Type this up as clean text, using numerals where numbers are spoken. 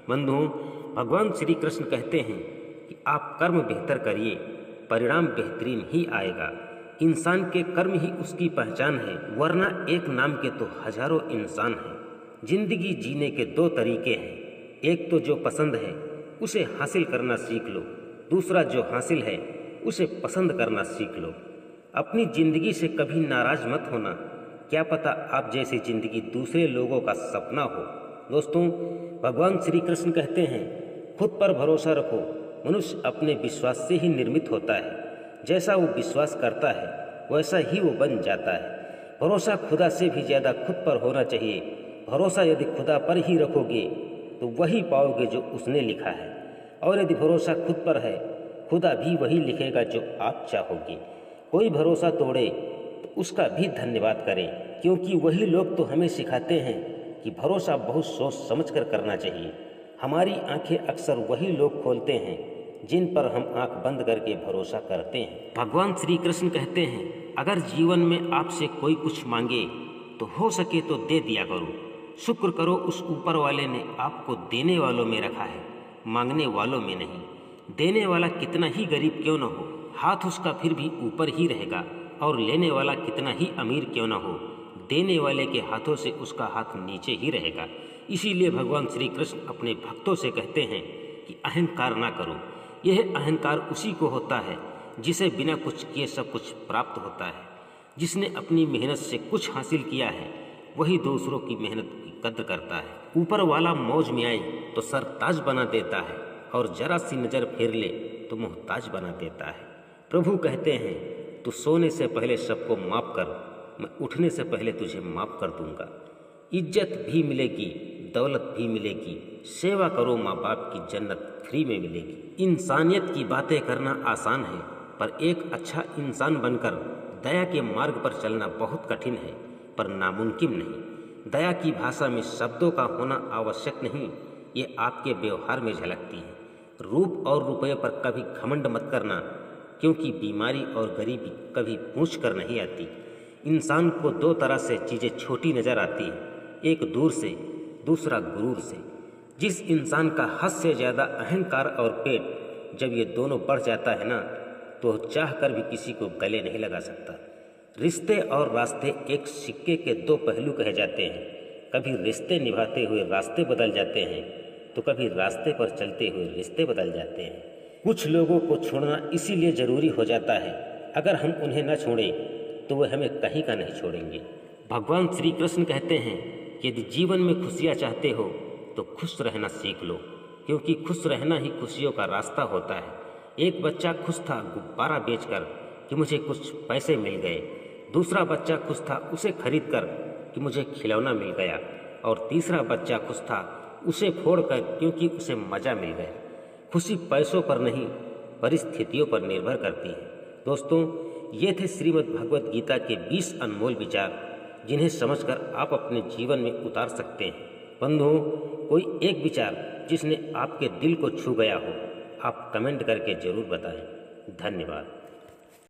बंधुओं, भगवान श्री कृष्ण कहते हैं कि आप कर्म बेहतर करिए, परिणाम बेहतरीन ही आएगा। इंसान के कर्म ही उसकी पहचान है, वरना एक नाम के तो हजारों इंसान हैं। जिंदगी जीने के दो तरीके हैं, एक तो जो पसंद है उसे हासिल करना सीख लो, दूसरा जो हासिल है उसे पसंद करना सीख लो। अपनी जिंदगी से कभी नाराज मत होना, क्या पता आप जैसी जिंदगी दूसरे लोगों का सपना हो। दोस्तों, भगवान श्री कृष्ण कहते हैं, खुद पर भरोसा रखो। मनुष्य अपने विश्वास से ही निर्मित होता है। जैसा वो विश्वास करता है वैसा ही वो बन जाता है। भरोसा खुदा से भी ज़्यादा खुद पर होना चाहिए। भरोसा यदि खुदा पर ही रखोगे तो वही पाओगे जो उसने लिखा है, और यदि भरोसा खुद पर है, खुदा भी वही लिखेगा जो आप चाहोगे। कोई भरोसा तोड़े तो उसका भी धन्यवाद करें, क्योंकि वही लोग तो हमें सिखाते हैं कि भरोसा बहुत सोच समझ कर करना चाहिए। हमारी आंखें अक्सर वही लोग खोलते हैं जिन पर हम आंख बंद करके भरोसा करते हैं। भगवान श्री कृष्ण कहते हैं, अगर जीवन में आपसे कोई कुछ मांगे तो हो सके तो दे दिया करो। शुक्र करो उस ऊपर वाले ने आपको देने वालों में रखा है, मांगने वालों में नहीं। देने वाला कितना ही गरीब क्यों न हो, हाथ उसका फिर भी ऊपर ही रहेगा, और लेने वाला कितना ही अमीर क्यों न हो, देने वाले के हाथों से उसका हाथ नीचे ही रहेगा। इसीलिए भगवान श्री कृष्ण अपने भक्तों से कहते हैं कि अहंकार ना करो। यह अहंकार उसी को होता है जिसे बिना कुछ किए सब कुछ प्राप्त होता है। जिसने अपनी मेहनत से कुछ हासिल किया है वही दूसरों की मेहनत की कद्र करता है। ऊपर वाला मौज में आए तो सरताज बना देता है, और जरा सी नज़र फेर ले तो मोहताज बना देता है। प्रभु कहते हैं, तू सोने से पहले सबको माफ़ कर, मैं उठने से पहले तुझे माफ़ कर दूंगा। इज्जत भी मिलेगी, दौलत भी मिलेगी, सेवा करो माँ बाप की, जन्नत फ्री में मिलेगी। इंसानियत की बातें करना आसान है, पर एक अच्छा इंसान बनकर दया के मार्ग पर चलना बहुत कठिन है, पर नामुमकिन नहीं। दया की भाषा में शब्दों का होना आवश्यक नहीं, ये आपके व्यवहार में झलकती है। रूप और रुपये पर कभी घमंड मत करना, क्योंकि बीमारी और गरीबी कभी पूछ कर नहीं आती। इंसान को दो तरह से चीज़ें छोटी नज़र आती हैं, एक दूर से, दूसरा गुरूर से। जिस इंसान का हद से ज़्यादा अहंकार और पेट, जब ये दोनों बढ़ जाता है ना, तो चाह कर भी किसी को गले नहीं लगा सकता। रिश्ते और रास्ते एक सिक्के के दो पहलू कहे जाते हैं। कभी रिश्ते निभाते हुए रास्ते बदल जाते हैं, तो कभी रास्ते पर चलते हुए रिश्ते बदल जाते हैं। कुछ लोगों को छोड़ना इसीलिए ज़रूरी हो जाता है, अगर हम उन्हें न छोड़ें तो वे हमें कहीं का नहीं छोड़ेंगे। भगवान श्री कृष्ण कहते हैं, यदि जीवन में खुशियाँ चाहते हो तो खुश रहना सीख लो, क्योंकि खुश रहना ही खुशियों का रास्ता होता है। एक बच्चा खुश था गुब्बारा बेचकर कि मुझे कुछ पैसे मिल गए, दूसरा बच्चा खुश था उसे खरीद कर कि मुझे खिलौना मिल गया, और तीसरा बच्चा खुश था उसे फोड़कर क्योंकि उसे मज़ा मिल गया। खुशी पैसों पर नहीं, परिस्थितियों पर निर्भर करती है। दोस्तों, ये थे श्रीमद् भगवत गीता के 20 अनमोल विचार, जिन्हें समझकर आप अपने जीवन में उतार सकते हैं। बंधुओं, कोई एक विचार जिसने आपके दिल को छू गया हो, आप कमेंट करके जरूर बताएं। धन्यवाद।